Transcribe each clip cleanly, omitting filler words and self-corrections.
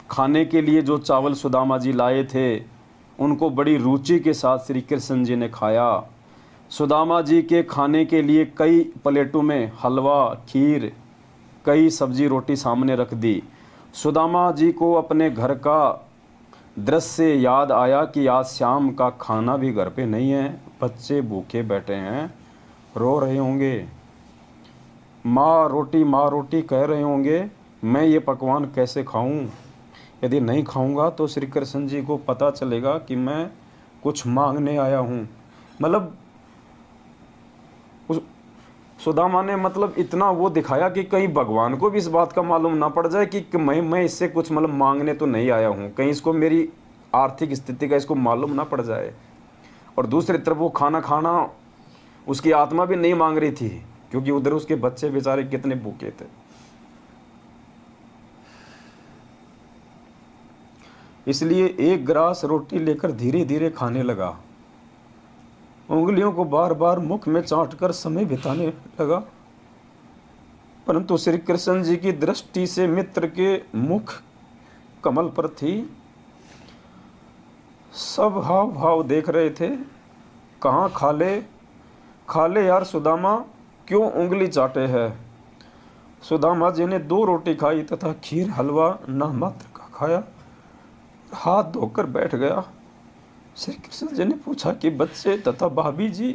खाने के लिए जो चावल सुदामा जी लाए थे उनको बड़ी रुचि के साथ श्री कृष्ण जी ने खाया। सुदामा जी के खाने के लिए कई प्लेटों में हलवा, खीर, कई सब्जी रोटी सामने रख दी। सुदामा जी को अपने घर का दृश्य याद आया कि आज शाम का खाना भी घर पे नहीं है, बच्चे भूखे बैठे हैं, रो रहे होंगे, माँ रोटी कह रहे होंगे, मैं ये पकवान कैसे खाऊं? यदि नहीं खाऊंगा तो श्री कृष्ण जी को पता चलेगा कि मैं कुछ मांगने आया हूँ। मतलब उस सुदामा ने मतलब इतना वो दिखाया कि कहीं भगवान को भी इस बात का मालूम ना पड़ जाए कि मैं इससे कुछ मतलब मांगने तो नहीं आया हूँ, कहीं इसको मेरी आर्थिक स्थिति का इसको मालूम ना पड़ जाए। और दूसरी तरफ वो खाना खाना उसकी आत्मा भी नहीं मांग रही थी, क्योंकि उधर उसके बच्चे बेचारे कितने भूखे थे। इसलिए एक ग्रास रोटी लेकर धीरे धीरे खाने लगा, उंगलियों को बार बार मुख में चाटकर समय बिताने लगा। परंतु श्री कृष्ण जी की दृष्टि से मित्र के मुख कमल पर थी। सब हाव भाव देख रहे थे। कहाँ खा ले यार सुदामा, क्यों उंगली चाटे है? सुदामा जी ने 2 रोटी खाई तथा खीर हलवा ना मात्र का खाया, हाथ धोकर बैठ गया। श्री कृष्ण जी ने पूछा कि बच्चे तथा भाभी जी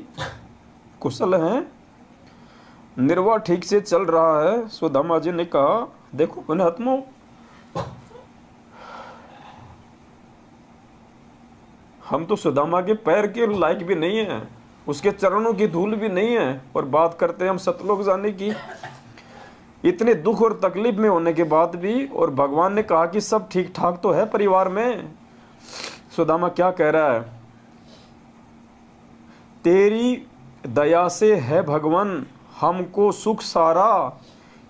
कुशल हैं? निर्वाह ठीक से चल रहा है? सुदामा जी ने कहा, देखो पुण्यात्मों, हम तो सुदामा के पैर के लायक भी नहीं है, उसके चरणों की धूल भी नहीं है, और बात करते हैं हम सतलोक जाने की। इतने दुख और तकलीफ में होने के बाद भी, और भगवान ने कहा कि सब ठीक ठाक तो है परिवार में। सुदामा क्या कह रहा है? तेरी दया से है भगवान हमको सुख सारा,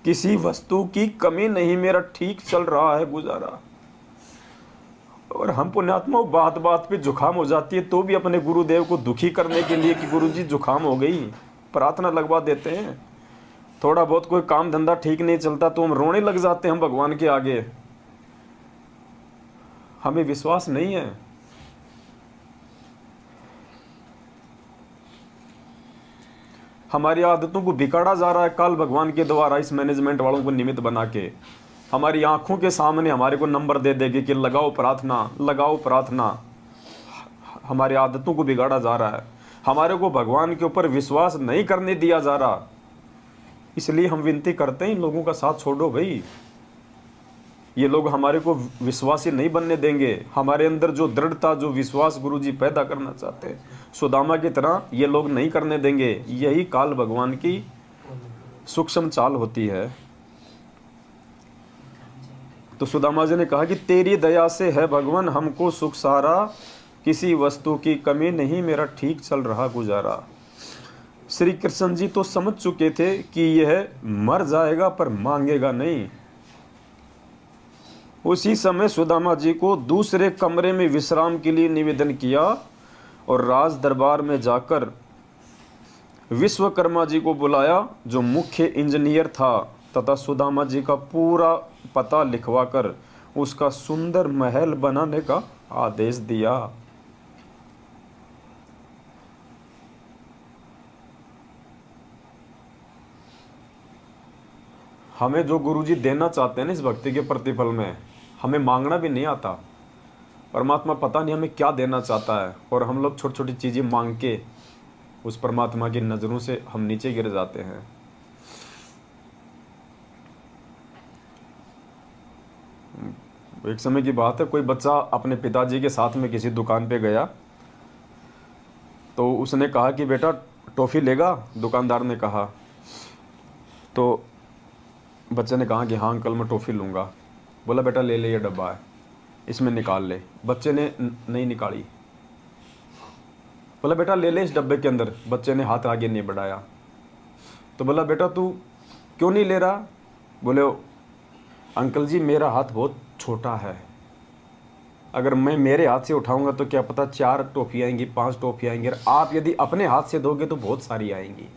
किसी वस्तु की कमी नहीं, मेरा ठीक चल रहा है गुजारा। और हम पुण्यात्मा बात बात पे जुखाम हो जाती है तो भी अपने गुरुदेव को दुखी करने के लिए कि गुरुजी जुखाम हो गई, प्रार्थना लगवा देते हैं। थोड़ा बहुत कोई काम धंधा ठीक नहीं चलता तो हम रोने लग जाते हैं हम भगवान के आगे। हमें विश्वास नहीं है। हमारी आदतों को बिगाड़ा जा रहा है काल भगवान के द्वारा, इस मैनेजमेंट वालों को निमित्त बना के। हमारी आंखों के सामने हमारे को नंबर दे देगी कि लगाओ प्रार्थना, लगाओ प्रार्थना। हमारी आदतों को बिगाड़ा जा रहा है, हमारे को भगवान के ऊपर विश्वास नहीं करने दिया जा रहा। इसलिए हम विनती करते हैं इन लोगों का साथ छोड़ो भाई, ये लोग हमारे को विश्वासी नहीं बनने देंगे। हमारे अंदर जो दृढ़ता, जो विश्वास गुरुजी पैदा करना चाहते हैं, सुदामा की तरह ये लोग नहीं करने देंगे। यही काल भगवान की सूक्ष्म चाल होती है। तो सुदामा जी ने कहा कि तेरी दया से है भगवान हमको सुख सारा, किसी वस्तु की कमी नहीं, मेरा ठीक चल रहा गुजारा। श्री कृष्ण जी तो समझ चुके थे कि यह मर जाएगा पर मांगेगा नहीं। उसी समय सुदामा जी को दूसरे कमरे में विश्राम के लिए निवेदन किया और राज दरबार में जाकर विश्वकर्मा जी को बुलाया, जो मुख्य इंजीनियर था, तथा सुदामा जी का पूरा पता लिखवाकर उसका सुंदर महल बनाने का आदेश दिया। हमें जो गुरुजी देना चाहते हैं ना इस भक्ति के प्रतिफल में, हमें मांगना भी नहीं आता। परमात्मा पता नहीं हमें क्या देना चाहता है, और हम लोग छोटी छोटी चीज़ें मांग के उस परमात्मा की नज़रों से हम नीचे गिर जाते हैं। एक समय की बात है, कोई बच्चा अपने पिताजी के साथ में किसी दुकान पे गया, तो उसने कहा कि बेटा टॉफ़ी लेगा? दुकानदार ने कहा। तो बच्चे ने कहा कि हाँ अंकल मैं टॉफ़ी लूँगा। बोला बेटा ले ले, ये डब्बा है, इसमें निकाल ले। बच्चे ने नहीं निकाली। बोला बेटा ले ले इस डब्बे के अंदर। बच्चे ने हाथ आगे नहीं बढ़ाया। तो बोला बेटा तू क्यों नहीं ले रहा? बोले अंकल जी मेरा हाथ बहुत छोटा है, अगर मैं मेरे हाथ से उठाऊंगा तो क्या पता 4 टॉफ़ी आएंगी, 5 टॉफ़ी आएंगी, और आप यदि अपने हाथ से दोगे तो बहुत सारी आएंगी।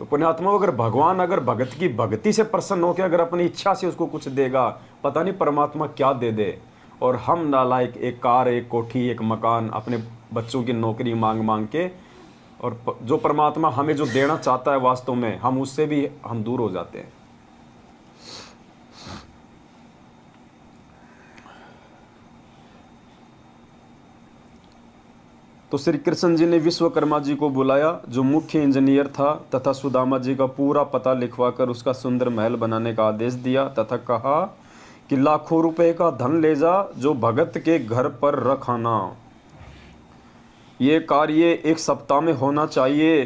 तो पुण्यात्मा, अगर भगवान अगर भगत की भक्ति से प्रसन्न होकर अगर अपनी इच्छा से उसको कुछ देगा, पता नहीं परमात्मा क्या दे दे। और हम नालायक एक कार, एक कोठी, एक मकान, अपने बच्चों की नौकरी मांग मांग के, और जो परमात्मा हमें जो देना चाहता है वास्तव में, हम उससे भी हम दूर हो जाते हैं। तो श्री कृष्ण जी ने विश्वकर्मा जी को बुलाया, जो मुख्य इंजीनियर था, तथा सुदामा जी का पूरा पता लिखवाकर उसका सुंदर महल बनाने का आदेश दिया, तथा कहा कि लाखों रुपए का धन ले जा, जो भगत के घर पर रखाना। ये कार्य 1 सप्ताह में होना चाहिए।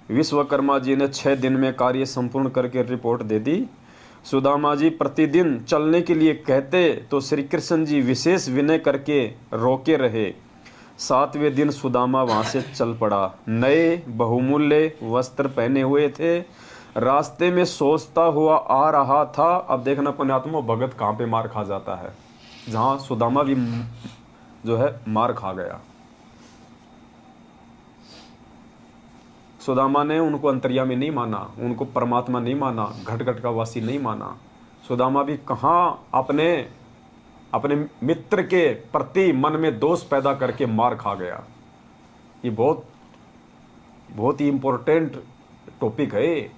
विश्वकर्मा जी ने 6 दिन में कार्य संपूर्ण करके रिपोर्ट दे दी। सुदामा जी प्रतिदिन चलने के लिए कहते तो श्री कृष्ण जी विशेष विनय करके रोके रहे। 7वें दिन सुदामा वहां से चल पड़ा। नए बहुमूल्य वस्त्र पहने हुए थे, रास्ते में सोचता हुआ आ रहा था। अब देखना पुण्यात्मा, भगत कहाँ पे मार खा जाता है, जहां सुदामा भी जो है मार खा गया। सुदामा ने उनको अंतर्यामी नहीं माना, उनको परमात्मा नहीं माना, घट घट का वासी नहीं माना। सुदामा भी कहाँ अपने मित्र के प्रति मन में दोष पैदा करके मार खा गया। ये बहुत ही इंपॉर्टेंट टॉपिक है।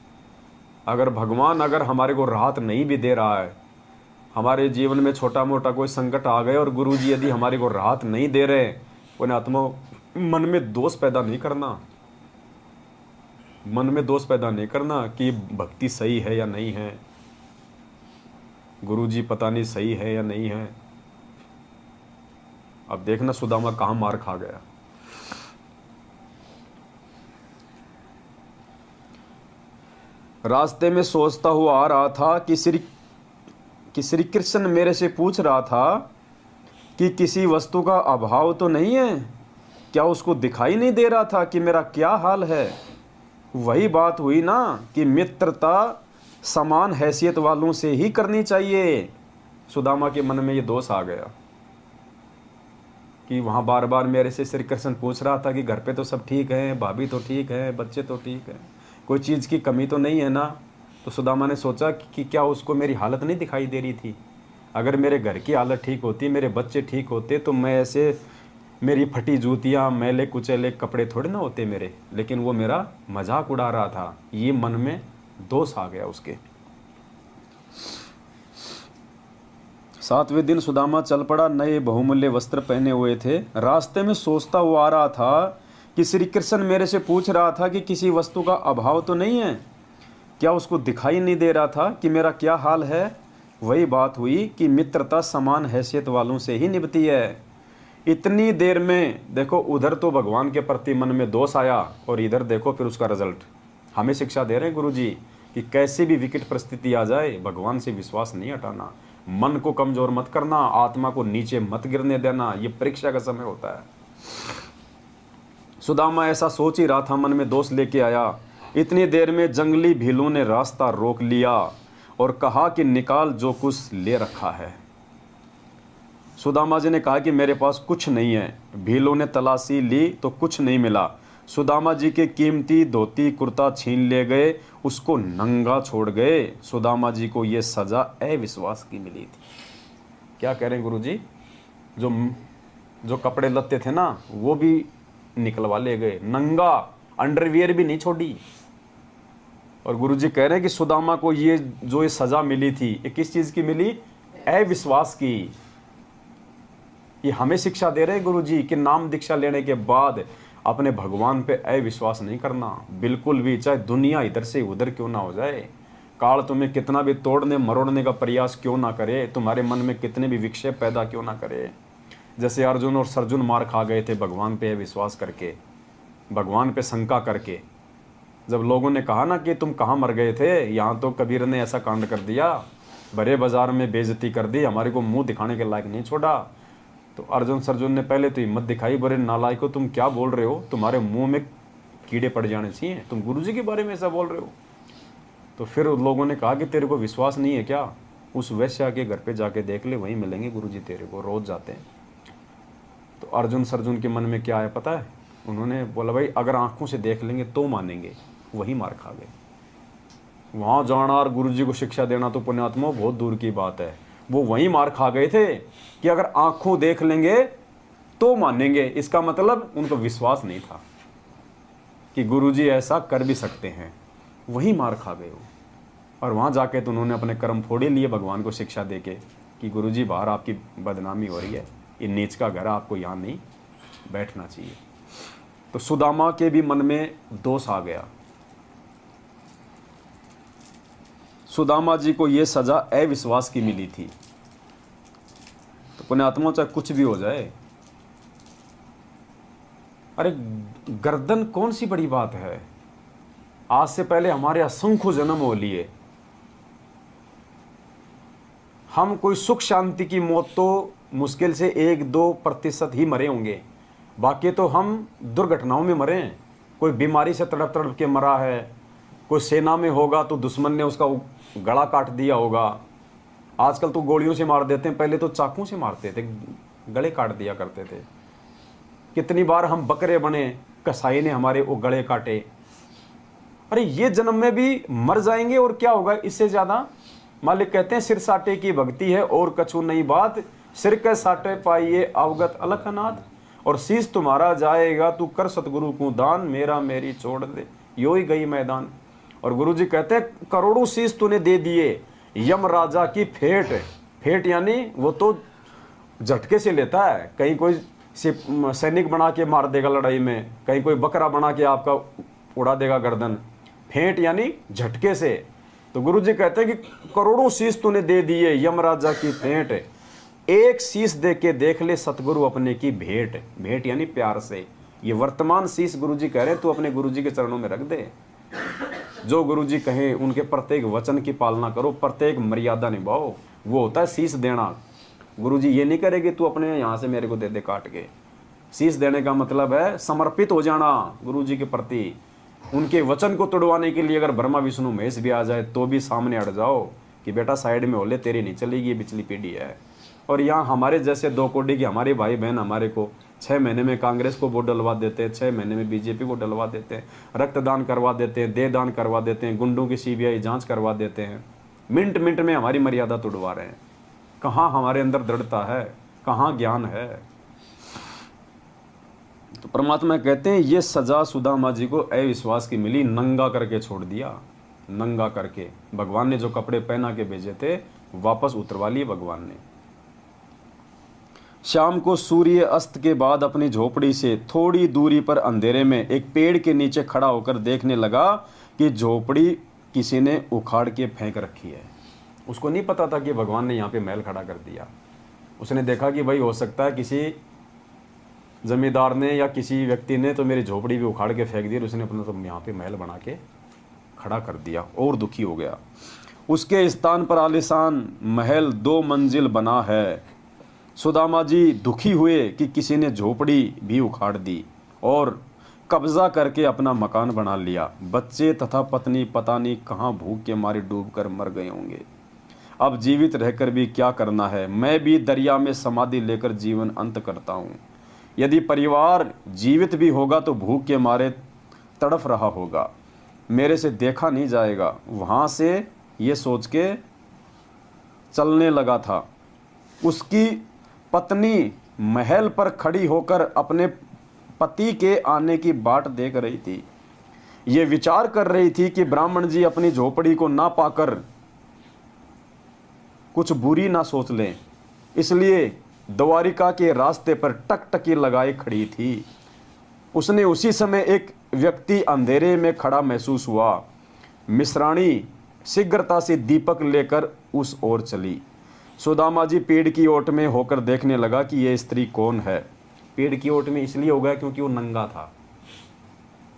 अगर भगवान अगर हमारे को राहत नहीं भी दे रहा है, हमारे जीवन में छोटा मोटा कोई संकट आ गए और गुरुजी यदि हमारे को राहत नहीं दे रहे, पुण्यात्मा, मन में दोष पैदा नहीं करना, मन में दोष पैदा नहीं करना कि भक्ति सही है या नहीं है, गुरुजी पता नहीं सही है या नहीं है। अब देखना सुदामा कहाँ मार खा गया। रास्ते में सोचता हुआ आ रहा था कि श्री कृष्ण मेरे से पूछ रहा था कि किसी वस्तु का अभाव तो नहीं है। क्या उसको दिखाई नहीं दे रहा था कि मेरा क्या हाल है? वही बात हुई ना कि मित्रता समान हैसियत वालों से ही करनी चाहिए। सुदामा के मन में ये दोष आ गया कि वहाँ बार बार मेरे से श्री कृष्ण पूछ रहा था कि घर पे तो सब ठीक है, भाभी तो ठीक है, बच्चे तो ठीक है, कोई चीज़ की कमी तो नहीं है ना। तो सुदामा ने सोचा कि क्या उसको मेरी हालत नहीं दिखाई दे रही थी? अगर मेरे घर की हालत ठीक होती, मेरे बच्चे ठीक होते, तो मैं ऐसे मेरी फटी जूतियाँ, मैले कुचेले कपड़े थोड़े ना होते मेरे। लेकिन वो मेरा मजाक उड़ा रहा था। ये मन में दोष आ गया उसके। 7वें दिन सुदामा चल पड़ा। नए बहुमूल्य वस्त्र पहने हुए थे। रास्ते में सोचता हुआ आ रहा था कि श्री कृष्ण मेरे से पूछ रहा था कि किसी वस्तु का अभाव तो नहीं है। क्या उसको दिखाई नहीं दे रहा था कि मेरा क्या हाल है? वही बात हुई कि मित्रता समान हैसियत वालों से ही निभती है। इतनी देर में देखो, उधर तो भगवान के प्रति मन में दोष आया और इधर देखो फिर उसका रिजल्ट। हमें शिक्षा दे रहे हैं गुरुजी कि कैसे भी विकट परिस्थिति आ जाए, भगवान से विश्वास नहीं हटाना, मन को कमजोर मत करना, आत्मा को नीचे मत गिरने देना। ये परीक्षा का समय होता है। सुदामा ऐसा सोच ही रहा था, मन में दोष लेके आया। इतनी देर में जंगली भीलों ने रास्ता रोक लिया और कहा कि निकाल जो कुछ ले रखा है। सुदामा जी ने कहा कि मेरे पास कुछ नहीं है। भीलों ने तलाशी ली तो कुछ नहीं मिला। सुदामा जी के कीमती धोती कुर्ता छीन ले गए, उसको नंगा छोड़ गए। सुदामा जी को ये सजा अविश्वास की मिली थी। क्या कह रहे हैं गुरुजी? जो कपड़े लत्ते थे ना, वो भी निकलवा ले गए, नंगा, अंडरवियर भी नहीं छोड़ी। और गुरुजी कह रहे हैं कि सुदामा को ये सजा मिली थी, ये किस चीज की मिली? अविश्वास की। ये हमें शिक्षा दे रहे हैं गुरुजी कि नाम दीक्षा लेने के बाद अपने भगवान पे अविश्वास नहीं करना बिल्कुल भी, चाहे दुनिया इधर से उधर क्यों ना हो जाए, काल तुम्हें कितना भी तोड़ने मरोड़ने का प्रयास क्यों ना करे, तुम्हारे मन में कितने भी विक्षेप पैदा क्यों ना करे। जैसे अर्जुन और सर्जुन मार खा गए थे भगवान पे अविश्वास करके, भगवान पे शंका करके। जब लोगों ने कहा ना कि तुम कहाँ मर गए थे, यहाँ तो कबीर ने ऐसा कांड कर दिया, बड़े बाजार में बेइज्जती कर दी, हमारे को मुंह दिखाने के लायक नहीं छोड़ा, तो अर्जुन सर्जुन ने पहले तो हिम्मत दिखाई, बड़े नालायको तुम क्या बोल रहे हो, तुम्हारे मुंह में कीड़े पड़ जाने चाहिए, तुम गुरुजी के बारे में ऐसा बोल रहे हो। तो फिर लोगों ने कहा कि तेरे को विश्वास नहीं है क्या? उस वैश्या के घर पे जाके देख ले, वहीं मिलेंगे गुरुजी तेरे को, रोज जाते हैं। तो अर्जुन सर्जुन के मन में क्या आया पता है? उन्होंने बोला भाई अगर आंखों से देख लेंगे तो मानेंगे, वही मार खा गए। वहाँ जाना और गुरु जी को शिक्षा देना तो पुण्यात्मा बहुत दूर की बात है। वो वहीं मार खा गए थे कि अगर आंखों देख लेंगे तो मानेंगे। इसका मतलब उनको विश्वास नहीं था कि गुरु जी ऐसा कर भी सकते हैं। वहीं मार खा गए वो। और वहाँ जाके तो उन्होंने अपने कर्म फोड़े लिए भगवान को शिक्षा देके कि गुरु जी बाहर आपकी बदनामी हो रही है, ये नीच का घर है, आपको यहाँ नहीं बैठना चाहिए। तो सुदामा के भी मन में दोष आ गया। सुदामा जी को ये सजा अविश्वास की मिली थी। तो पुण्यात्मा चाहे कुछ भी हो जाए, अरे गर्दन कौन सी बड़ी बात है। आज से पहले हमारे असंख्य जन्म हो लिए, हम कोई सुख शांति की मौत तो मुश्किल से 1-2% ही मरे होंगे, बाकी तो हम दुर्घटनाओं में मरे हैं। कोई बीमारी से तड़प तड़प के मरा है, कोई सेना में होगा तो दुश्मन ने उसका गला काट दिया होगा। आजकल तो गोलियों से मार देते हैं, पहले तो चाकू से मारते थे, गले काट दिया करते थे। कितनी बार हम बकरे बने, कसाई ने हमारे वो गले काटे। अरे ये जन्म में भी मर जाएंगे और क्या होगा इससे ज़्यादा। मालिक कहते हैं सिर साटे की भक्ति है और कछु नहीं बात, सिर के साटे पाइए अवगत अलखनाथ। और शीश तुम्हारा जाएगा तू कर सतगुरु को दान, मेरा मेरी छोड़ दे यो ही गई मैदान। और गुरु जी कहते हैं करोड़ों शीश तूने दे दिए यम राजा की फेट। फेट यानी वो तो झटके से लेता है, कहीं कोई सैनिक बना के मार देगा लड़ाई में, कहीं कोई बकरा बना के आपका उड़ा देगा गर्दन। फेंट यानी झटके से। तो गुरु जी कहते हैं कि करोड़ों शीश तूने दे दिए यमराजा की फेंट, एक शीश दे के देख ले सतगुरु अपने की भेंट। भेंट यानी प्यार से। ये वर्तमान शीश गुरु जी कह रहे हैं तू अपने गुरु जी के चरणों में रख दे। जो गुरु जी कहें उनके प्रत्येक वचन की पालना करो, प्रत्येक मर्यादा निभाओ, वो होता है शीश देना। गुरु जी ये नहीं करेगी तू अपने यहाँ से मेरे को दे दे काट के। शीश देने का मतलब है समर्पित हो जाना गुरु जी के प्रति। उनके वचन को तोड़वाने के लिए अगर ब्रह्मा विष्णु महेश भी आ जाए तो भी सामने अड़ जाओ कि बेटा साइड में हो ले, तेरी नहीं चलेगी, ये पिछली पीढ़ी है। और यहाँ हमारे जैसे 2 कोड़ी के हमारे भाई बहन हमारे को 6 महीने में कांग्रेस को वोट डलवा देते हैं, 6 महीने में बीजेपी को डलवा देते हैं, रक्तदान करवा देते हैं, देह दान करवा देते हैं, गुंडों की सीबीआई जांच करवा देते हैं। मिनट मिनट में हमारी मर्यादा तोड़वा रहे हैं। कहाँ हमारे अंदर दृढ़ता है, कहाँ ज्ञान है। तो परमात्मा कहते हैं ये सजा सुदामा जी को अविश्वास की मिली, नंगा करके छोड़ दिया। नंगा करके भगवान ने जो कपड़े पहना के भेजे थे वापस उतरवा लिए भगवान ने। शाम को सूर्य अस्त के बाद अपनी झोपड़ी से थोड़ी दूरी पर अंधेरे में एक पेड़ के नीचे खड़ा होकर देखने लगा कि झोपड़ी किसी ने उखाड़ के फेंक रखी है। उसको नहीं पता था कि भगवान ने यहाँ पे महल खड़ा कर दिया। उसने देखा कि भाई हो सकता है किसी जमींदार ने या किसी व्यक्ति ने तो मेरी झोपड़ी भी उखाड़ के फेंक दी, उसने अपना तो यहाँ पे महल बना के खड़ा कर दिया। और दुखी हो गया। उसके स्थान पर आलीशान महल 2 मंजिल बना है। सुदामा जी दुखी हुए कि किसी ने झोपड़ी भी उखाड़ दी और कब्जा करके अपना मकान बना लिया। बच्चे तथा पत्नी पता नहीं कहाँ भूख के मारे डूब कर मर गए होंगे। अब जीवित रहकर भी क्या करना है, मैं भी दरिया में समाधि लेकर जीवन अंत करता हूँ। यदि परिवार जीवित भी होगा तो भूख के मारे तड़फ रहा होगा, मेरे से देखा नहीं जाएगा। वहाँ से ये सोच के चलने लगा था। उसकी पत्नी महल पर खड़ी होकर अपने पति के आने की बाट देख रही थी। ये विचार कर रही थी कि ब्राह्मण जी अपनी झोपड़ी को ना पाकर कुछ बुरी ना सोच लें, इसलिए द्वारिका के रास्ते पर टकटकी लगाए खड़ी थी। उसने उसी समय एक व्यक्ति अंधेरे में खड़ा महसूस हुआ। मिश्राणी शीघ्रता से दीपक लेकर उस ओर चली। सुदामा जी पेड़ की ओट में होकर देखने लगा कि यह स्त्री कौन है। पेड़ की ओट में इसलिए हो गया क्योंकि वो नंगा था,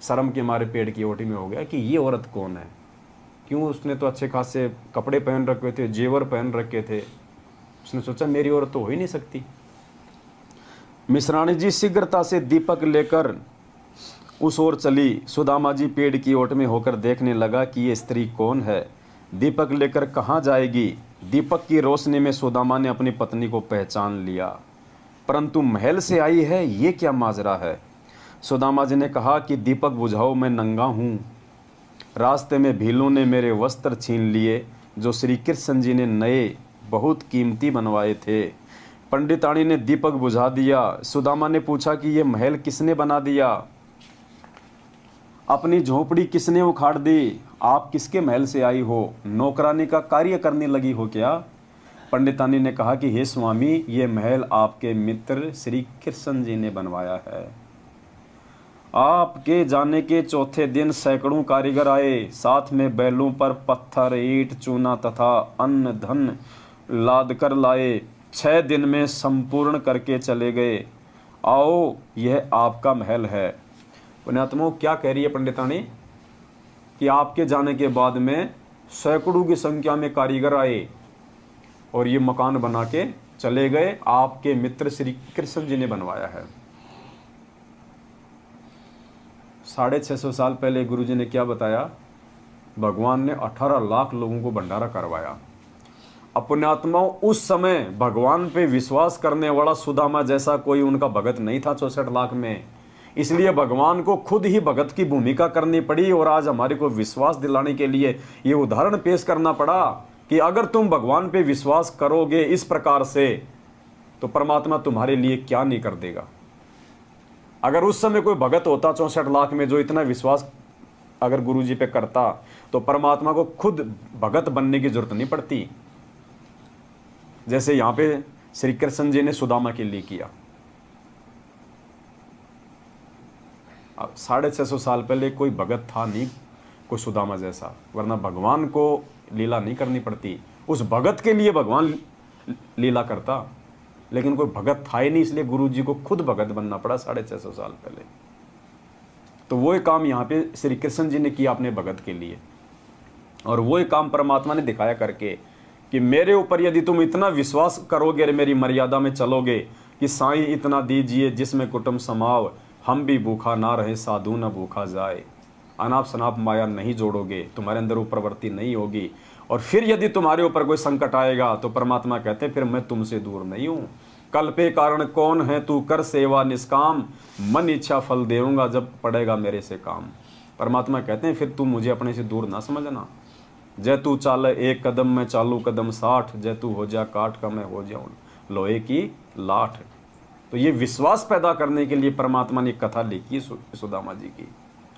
शर्म के मारे पेड़ की ओट में हो गया कि ये औरत कौन है। क्यों, उसने तो अच्छे खासे कपड़े पहन रखे थे, जेवर पहन रखे थे। उसने सोचा मेरी औरत तो हो ही नहीं सकती। मिश्राणी जी शीघ्रता से दीपक लेकर उस ओर चली। सुदामा जी पेड़ की ओट में होकर देखने लगा कि ये स्त्री कौन है, दीपक लेकर कहाँ जाएगी। दीपक की रोशनी में सुदामा ने अपनी पत्नी को पहचान लिया, परंतु महल से आई है, ये क्या माजरा है। सुदामा जी ने कहा कि दीपक बुझाओ, मैं नंगा हूँ। रास्ते में भीलों ने मेरे वस्त्र छीन लिए, जो श्री कृष्ण जी ने नए बहुत कीमती बनवाए थे। पंडितानी ने दीपक बुझा दिया। सुदामा ने पूछा कि ये महल किसने बना दिया, अपनी झोपड़ी किसने उखाड़ दी, आप किसके महल से आई हो, नौकरानी का कार्य करने लगी हो क्या? पंडितानी ने कहा कि हे स्वामी, ये महल आपके मित्र श्री कृष्ण जी ने बनवाया है। आपके जाने के चौथे दिन सैकड़ों कारीगर आए, साथ में बैलों पर पत्थर, ईंट, चूना तथा अन्न धन लाद कर लाए। 6 दिन में संपूर्ण करके चले गए। आओ, यह आपका महल है। पुण्यात्माओं, क्या कह रही है पंडितानी कि आपके जाने के बाद में सैकड़ों की संख्या में कारीगर आए और ये मकान बना के चले गए। आपके मित्र श्री कृष्ण जी ने बनवाया है। 650 साल पहले गुरुजी ने क्या बताया? भगवान ने 18 लाख लोगों को भंडारा करवाया। पुण्यात्माओं, उस समय भगवान पे विश्वास करने वाला सुदामा जैसा कोई उनका भगत नहीं था 64 लाख में। इसलिए भगवान को खुद ही भगत की भूमिका करनी पड़ी और आज हमारे को विश्वास दिलाने के लिए ये उदाहरण पेश करना पड़ा कि अगर तुम भगवान पे विश्वास करोगे इस प्रकार से तो परमात्मा तुम्हारे लिए क्या नहीं कर देगा। अगर उस समय कोई भगत होता 64 लाख में जो इतना विश्वास अगर गुरु जी पे करता तो परमात्मा को खुद भगत बनने की जरूरत नहीं पड़ती, जैसे यहां पे श्री कृष्ण जी ने सुदामा के लिए किया। अब 650 साल पहले कोई भगत था नहीं कोई सुदामा जैसा, वरना भगवान को लीला नहीं करनी पड़ती। उस भगत के लिए भगवान लीला करता, लेकिन कोई भगत था ही नहीं, इसलिए गुरु जी को खुद भगत बनना पड़ा 650 साल पहले। तो वो काम यहाँ पे श्री कृष्ण जी ने किया अपने भगत के लिए, और वो काम परमात्मा ने दिखाया करके कि मेरे ऊपर यदि तुम इतना विश्वास करोगे और मेरी मर्यादा में चलोगे कि साईं इतना दीजिए जिसमें कुटुंब समाव, हम भी भूखा ना रहे साधु न भूखा जाए, अनाप शनाप माया नहीं जोड़ोगे, तुम्हारे अंदर वो प्रवृत्ति नहीं होगी, और फिर यदि तुम्हारे ऊपर कोई संकट आएगा तो परमात्मा कहते हैं फिर मैं तुमसे दूर नहीं हूँ। कल पे कारण कौन है तू कर सेवा निष्काम, मन इच्छा फल देऊंगा जब पड़ेगा मेरे से काम। परमात्मा कहते हैं फिर तू मुझे अपने से दूर ना समझना। जय तू चाल 1 कदम मैं चालू कदम 60, जय तू हो जा काठ का मैं हो जाऊं लोहे की लाठ। तो ये विश्वास पैदा करने के लिए परमात्मा ने कथा लिखी सुदामा जी की।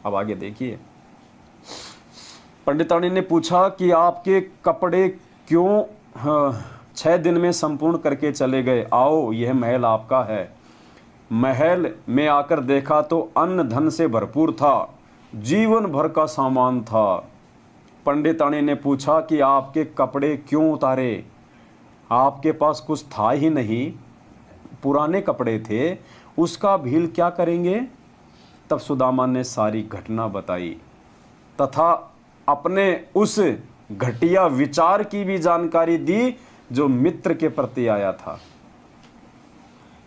अब आगे देखिए, पंडितानी ने पूछा कि आपके कपड़े क्यों 6 दिन में संपूर्ण करके चले गए? आओ, यह महल आपका है। महल में आकर देखा तो अन्न धन से भरपूर था, जीवन भर का सामान था। पंडितानी ने पूछा कि आपके कपड़े क्यों उतारे? आपके पास कुछ था ही नहीं, पुराने कपड़े थे, उसका भील क्या करेंगे? तब सुदामा ने सारी घटना बताई तथा अपने उस घटिया विचार की भी जानकारी दी जो मित्र के प्रति आया था।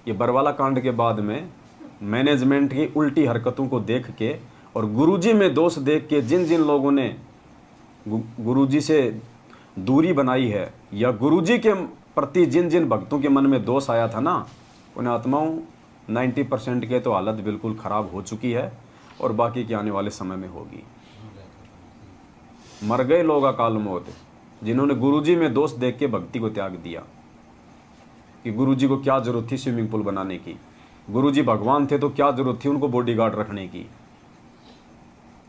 ये बरवाला कांड के बाद में मैनेजमेंट की उल्टी हरकतों को देख के और गुरुजी में दोष देख के जिन जिन लोगों ने गुरुजी से दूरी बनाई है या गुरुजी के प्रति जिन जिन भक्तों के मन में दोष आया था ना, उन आत्माओं 90% के तो हालत बिल्कुल खराब हो चुकी है और बाकी के आने वाले समय में होगी। मर गए लोग अकाल मौत जिन्होंने गुरुजी में दोष देख के भक्ति को त्याग दिया कि गुरुजी को क्या जरूरत थी स्विमिंग पूल बनाने की, गुरुजी भगवान थे तो क्या जरूरत थी उनको बॉडीगार्ड रखने की।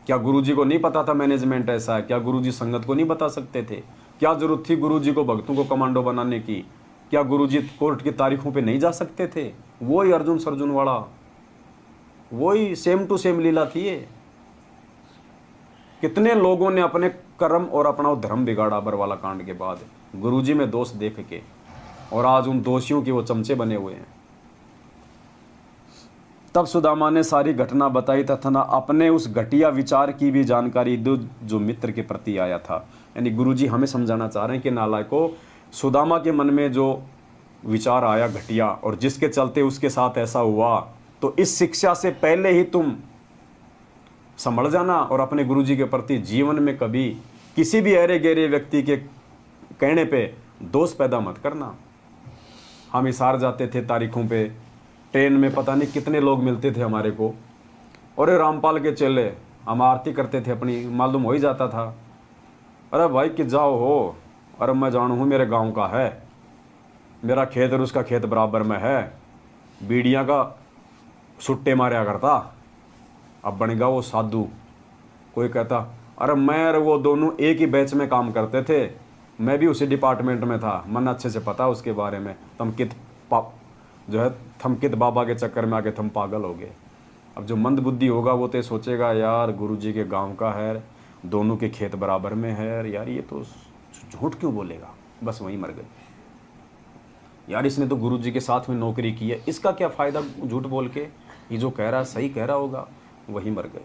क्या गुरुजी को नहीं पता था मैनेजमेंट ऐसा है? क्या गुरुजी संगत को नहीं बता सकते थे? क्या जरूरत थी गुरुजी को भक्तों को कमांडो बनाने की? क्या गुरुजी कोर्ट की तारीखों पे नहीं जा सकते थे? वही अर्जुन सर्जुन वाला, वही सेम टू सेम लीला थी ये। कितने लोगों ने अपने कर्म और अपना धर्म बिगाड़ा बरवाला कांड के बाद गुरुजी में दोष देख के, और आज उन दोषियों के वो चमचे बने हुए हैं। तब सुदामा ने सारी घटना बताई तथा अपने उस घटिया विचार की भी जानकारी दी जो मित्र के प्रति आया था। यानी गुरुजी हमें समझाना चाह रहे हैं कि नालायकों, सुदामा के मन में जो विचार आया घटिया और जिसके चलते उसके साथ ऐसा हुआ, तो इस शिक्षा से पहले ही तुम संभल जाना और अपने गुरुजी के प्रति जीवन में कभी किसी भी अरे गहरे व्यक्ति के कहने पे दोष पैदा मत करना। हम हिसार जाते थे तारीखों पे, ट्रेन में पता नहीं कितने लोग मिलते थे हमारे को, और रामपाल के चेले हम आरती करते थे अपनी, मालूम हो ही जाता था। अरे भाई कि जाओ हो, अरे मैं जानू हूँ मेरे गांव का है, मेरा खेत और उसका खेत बराबर में है, बीड़ियाँ का सुट्टे मारा करता। अब बन गया वो साधु। कोई कहता अरे मैं और वो दोनों एक ही बैच में काम करते थे, मैं भी उसी डिपार्टमेंट में था, मन अच्छे से पता उसके बारे में, थमकित बाबा के चक्कर में आके थम पागल हो गए। अब जो मंद बुद्धि होगा वो तो सोचेगा यार गुरुजी के गांव का है, दोनों के खेत बराबर में है, यार ये तो झूठ क्यों बोलेगा, बस वहीं मर गए। यार इसने तो गुरुजी के साथ में नौकरी की है, इसका क्या फ़ायदा झूठ बोल के, ये जो कह रहा है सही कह रहा होगा, वहीं मर गए।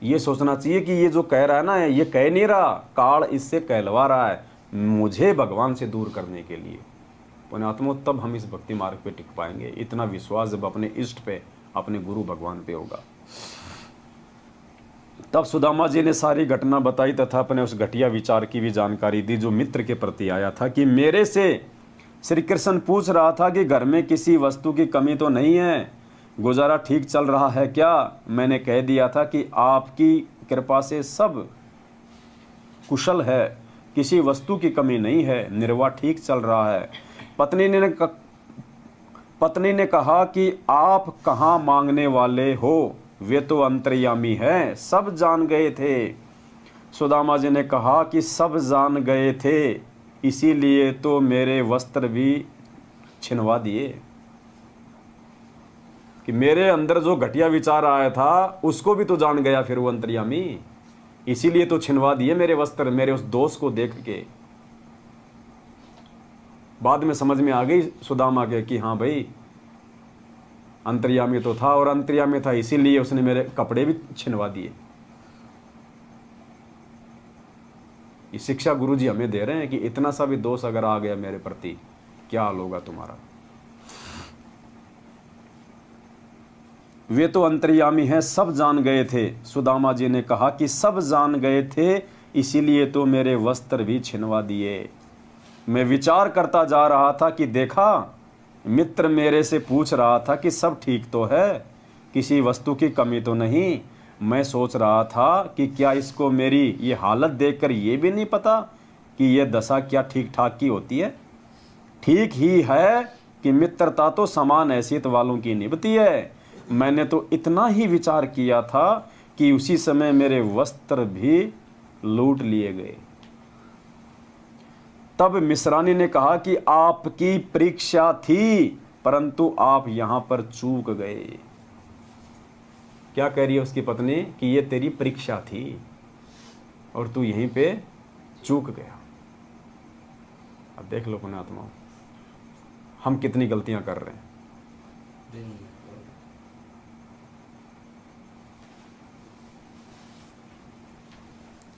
ये सोचना चाहिए कि ये जो कह रहा है ना, ये कह नहीं रहा, काल इससे कहलवा रहा है मुझे भगवान से दूर करने के लिए। पुण्यात्मों, तब हम इस भक्ति मार्ग पे टिक पाएंगे। इतना विश्वास जब अपने इष्ट पे, अपने गुरु भगवान पे होगा। तब सुदामा जी ने सारी घटना बताई तथा अपने उस घटिया विचार की भी जानकारी दी जो मित्र के प्रति आया था, कि मेरे से श्री कृष्ण पूछ रहा था कि घर में किसी वस्तु की कमी तो नहीं है, गुजारा ठीक चल रहा है क्या। मैंने कह दिया था कि आपकी कृपा से सब कुशल है, किसी वस्तु की कमी नहीं है, निर्वाह ठीक चल रहा है। पत्नी ने कहा कि आप कहाँ मांगने वाले हो, वे तो अंतर्यामी है, सब जान गए थे। सुदामा जी ने कहा कि सब जान गए थे, इसीलिए तो मेरे वस्त्र भी छिनवा दिए। कि मेरे अंदर जो घटिया विचार आया था उसको भी तो जान गया फिर वो अंतर्यामी, इसीलिए तो छिनवा दिए मेरे वस्त्र, मेरे उस दोष को देख के। बाद में समझ में आ गई सुदामा के कि हाँ भाई अंतर्यामी तो था, और अंतर्यामी था इसीलिए उसने मेरे कपड़े भी छिनवा दिए। ये शिक्षा गुरुजी हमें दे रहे हैं कि इतना सा भी दोष अगर आ गया मेरे प्रति, क्या हाल होगा तुम्हारा। वे तो अंतर्यामी हैं, सब जान गए थे। सुदामा जी ने कहा कि सब जान गए थे, इसीलिए तो मेरे वस्त्र भी छिनवा दिए। मैं विचार करता जा रहा था कि देखा, मित्र मेरे से पूछ रहा था कि सब ठीक तो है, किसी वस्तु की कमी तो नहीं। मैं सोच रहा था कि क्या इसको मेरी ये हालत देखकर ये भी नहीं पता कि ये दशा क्या ठीक ठाक की होती है। ठीक ही है कि मित्रता तो समान हैसियत वालों की निभती है। मैंने तो इतना ही विचार किया था कि उसी समय मेरे वस्त्र भी लूट लिए गए। तब मिश्रानी ने कहा कि आपकी परीक्षा थी, परंतु आप यहां पर चूक गए। क्या कह रही है उसकी पत्नी कि ये तेरी परीक्षा थी और तू यहीं पे चूक गया। अब देख लो पुण्यात्मा, हम कितनी गलतियां कर रहे हैं।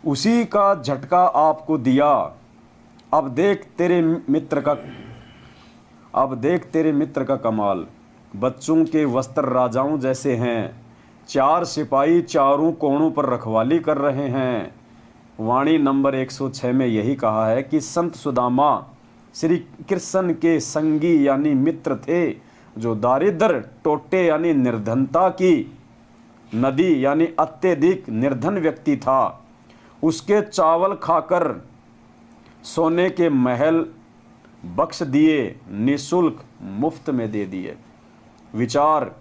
उसी का झटका आपको दिया। अब देख तेरे मित्र का कमाल। बच्चों के वस्त्र राजाओं जैसे हैं, चार सिपाही चारों कोणों पर रखवाली कर रहे हैं। वाणी नंबर 106 में यही कहा है कि संत सुदामा श्री कृष्ण के संगी यानी मित्र थे, जो दारिद्र टोटे यानी निर्धनता की नदी यानी अत्यधिक निर्धन व्यक्ति था। उसके चावल खाकर सोने के महल बख्श दिए, निःशुल्क मुफ्त में दे दिए। विचार,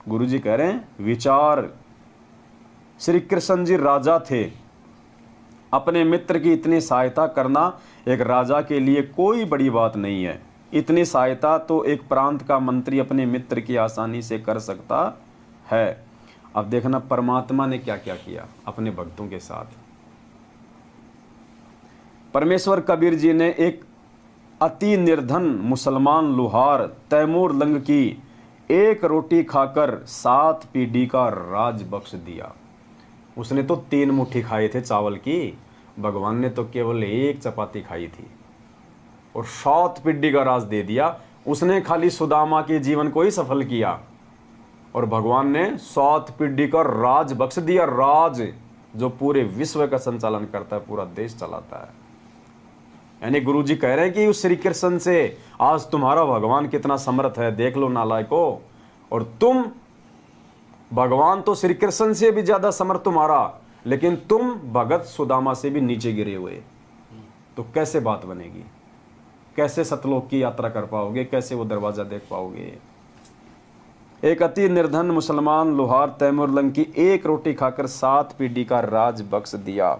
गुरुजी कह रहे हैं विचार। श्री कृष्ण जी राजा थे, अपने मित्र की इतनी सहायता करना एक राजा के लिए कोई बड़ी बात नहीं है। इतनी सहायता तो एक प्रांत का मंत्री अपने मित्र की आसानी से कर सकता है। अब देखना परमात्मा ने क्या क्या किया अपने भक्तों के साथ। परमेश्वर कबीर जी ने एक अति निर्धन मुसलमान लुहार तैमूर लंग की एक रोटी खाकर 7 पीढ़ी का राज बख्श दिया। उसने तो 3 मुट्ठी खाए थे चावल की, भगवान ने तो केवल 1 चपाती खाई थी और 7 पीढ़ी का राज दे दिया। उसने खाली सुदामा के जीवन को ही सफल किया और भगवान ने 7 पीढ़ी का राज बख्श दिया। राज जो पूरे विश्व का संचालन करता है, पूरा देश चलाता है। यानी गुरुजी कह रहे हैं कि उस श्री कृष्ण से आज तुम्हारा भगवान कितना समर्थ है, देख लो नालायको। और तुम भगवान तो श्री कृष्ण से भी ज्यादा समर्थ तुम्हारा, लेकिन तुम भगत सुदामा से भी नीचे गिरे हुए, तो कैसे बात बनेगी? कैसे सतलोक की यात्रा कर पाओगे? कैसे वो दरवाजा देख पाओगे? एक अति निर्धन मुसलमान लोहार तैमूरलंग की एक रोटी खाकर 7 पीढ़ी का राज बख्श दिया।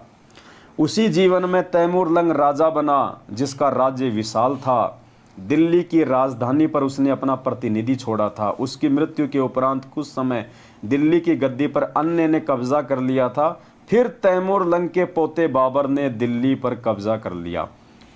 उसी जीवन में तैमूरलंग राजा बना, जिसका राज्य विशाल था। दिल्ली की राजधानी पर उसने अपना प्रतिनिधि छोड़ा था। उसकी मृत्यु के उपरांत कुछ समय दिल्ली की गद्दी पर अन्य ने कब्जा कर लिया था। फिर तैमूरलंग के पोते बाबर ने दिल्ली पर कब्जा कर लिया।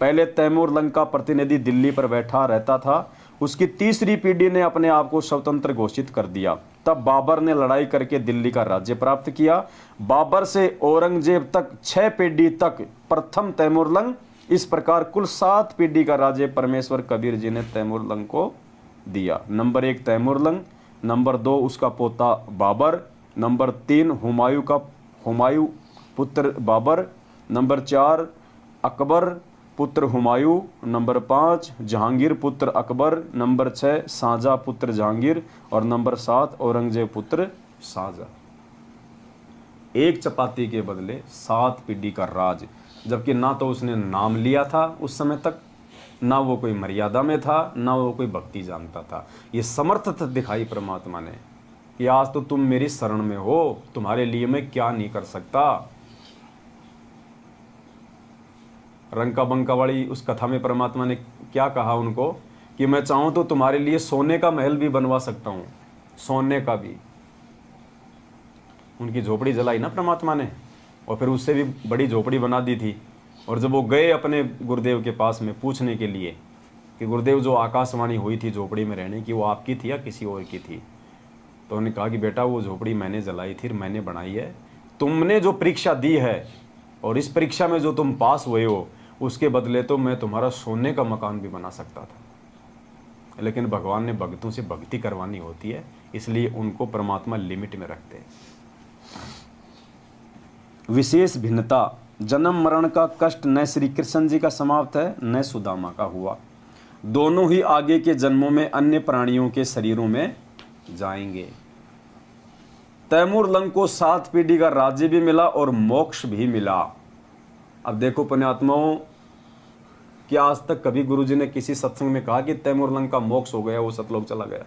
पहले तैमूरलंग का प्रतिनिधि दिल्ली पर बैठा रहता था। उसकी तीसरी पीढ़ी ने अपने आप को स्वतंत्र घोषित कर दिया। तब बाबर ने लड़ाई करके दिल्ली का राज्य प्राप्त किया। बाबर से औरंगजेब तक 6 पीढ़ी तक प्रथम तैमूरलंग। इस प्रकार कुल 7 पीढ़ी का राज्य परमेश्वर कबीर जी ने तैमूरलंग को दिया। नंबर 1 तैमूरलंग, नंबर 2 उसका पोता बाबर, नंबर 3 हुमायूं पुत्र बाबर, नंबर 4 अकबर पुत्र हुमायूं, नंबर 5 जहांगीर पुत्र अकबर, नंबर 6 शाहजहां पुत्र जहांगीर और नंबर 7 औरंगजेब पुत्र शाहजहां। एक चपाती के बदले 7 पीढ़ी का राज, जबकि ना तो उसने नाम लिया था उस समय तक, ना वो कोई मर्यादा में था, ना वो कोई भक्ति जानता था। ये समर्थता दिखाई परमात्मा ने कि आज तो तुम मेरी शरण में हो, तुम्हारे लिए मैं क्या नहीं कर सकता। रंका बंका वाली उस कथा में परमात्मा ने क्या कहा उनको कि मैं चाहूं तो तुम्हारे लिए सोने का महल भी बनवा सकता हूं, सोने का भी। उनकी झोपड़ी जलाई ना परमात्मा ने, और फिर उससे भी बड़ी झोपड़ी बना दी थी। और जब वो गए अपने गुरुदेव के पास में पूछने के लिए कि गुरुदेव जो आकाशवाणी हुई थी झोपड़ी में रहने की, वो आपकी थी या किसी और की थी, तो उन्होंने कहा कि बेटा वो झोपड़ी मैंने जलाई थी, मैंने बनाई है। तुमने जो परीक्षा दी है और इस परीक्षा में जो तुम पास हुए हो, उसके बदले तो मैं तुम्हारा सोने का मकान भी बना सकता था। लेकिन भगवान ने भक्तों से भक्ति करवानी होती है, इसलिए उनको परमात्मा लिमिट में रखते हैं। विशेष भिन्नता, जन्म मरण का कष्ट न श्री कृष्ण जी का समाप्त है न सुदामा का हुआ। दोनों ही आगे के जन्मों में अन्य प्राणियों के शरीरों में जाएंगे। तैमूरलंग को 7 पीढ़ी का राज्य भी मिला और मोक्ष भी मिला। अब देखो पुण्यात्माओं, क्या आज तक कभी गुरुजी ने किसी सत्संग में कहा कि तैमूरलंग का मोक्ष हो गया, वो सतलोक चला गया?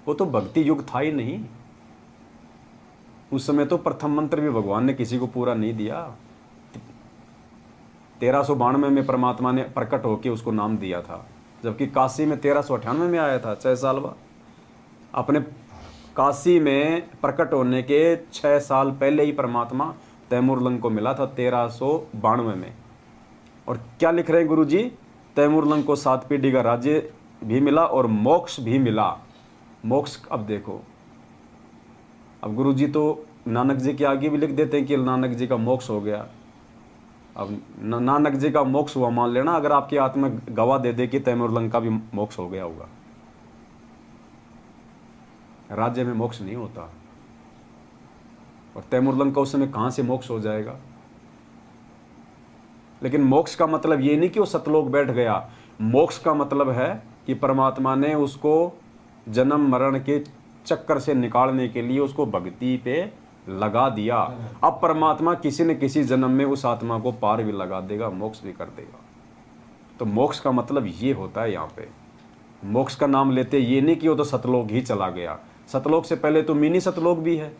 वो तो भक्ति युग था ही नहीं। उस समय तो प्रथम मंत्र भी भगवान ने किसी को पूरा नहीं दिया। 1392 में परमात्मा ने प्रकट होकर उसको नाम दिया था, जबकि काशी में 1398 में आया था, 6 साल बाद। अपने काशी में प्रकट होने के 6 साल पहले ही परमात्मा तैमूरलंग को मिला था, 1392 में। और क्या लिख रहे हैं गुरुजी? तैमूरलंग को 7 पीढ़ी का राज्य भी मिला और मोक्ष भी मिला। मोक्ष, अब देखो, अब गुरुजी तो नानक जी के आगे भी लिख देते हैं कि नानक जी का मोक्ष हो गया। अब नानक जी का मोक्ष हुआ मान लेना, अगर आपकी आत्मा गवाह दे दे कि तैमूरलंग का भी मोक्ष हो गया होगा। राज्य में मोक्ष नहीं होता, और तैमूरलंग का उस समय कहां से मोक्ष हो जाएगा? लेकिन मोक्ष का मतलब ये नहीं कि वो सतलोक बैठ गया। मोक्ष का मतलब है कि परमात्मा ने उसको जन्म मरण के चक्कर से निकालने के लिए उसको भक्ति पे लगा दिया। अब परमात्मा किसी न किसी जन्म में उस आत्मा को पार भी लगा देगा, मोक्ष भी कर देगा। तो मोक्ष का मतलब ये होता है। यहाँ पे मोक्ष का नाम लेते ये नहीं कि वो तो सतलोक ही चला गया। सतलोक से पहले तो मिनी सतलोक भी है।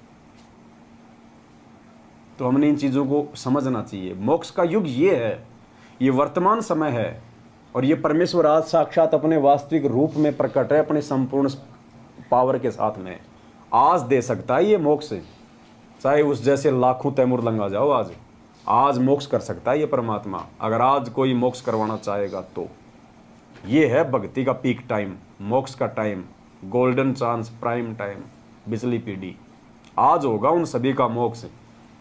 तो हमने इन चीज़ों को समझना चाहिए। मोक्ष का युग ये है, ये वर्तमान समय है, और ये परमेश्वर आज साक्षात अपने वास्तविक रूप में प्रकट है, अपने संपूर्ण पावर के साथ में आज दे सकता है ये मोक्ष। चाहे उस जैसे लाखों तैमूरलंग आ जाओ, आज मोक्ष कर सकता है ये परमात्मा। अगर आज कोई मोक्ष करवाना चाहेगा तो ये है भक्ति का पीक टाइम, मोक्ष का time, golden chance, prime time, बिजली पीढ़ी। आज होगा उन सभी का मोक्ष,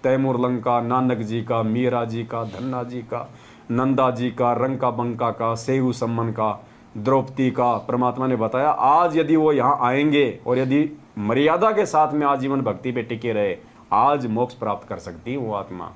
तैमूरलंग का, नानक जी का, मीरा जी का, धन्ना जी का, नंदा जी का, रंका बंका का, सेहू सम्मन का, द्रौपदी का। परमात्मा ने बताया आज यदि वो यहाँ आएंगे और यदि मर्यादा के साथ में आजीवन भक्ति पे टिके रहे, आज मोक्ष प्राप्त कर सकती है वो आत्मा।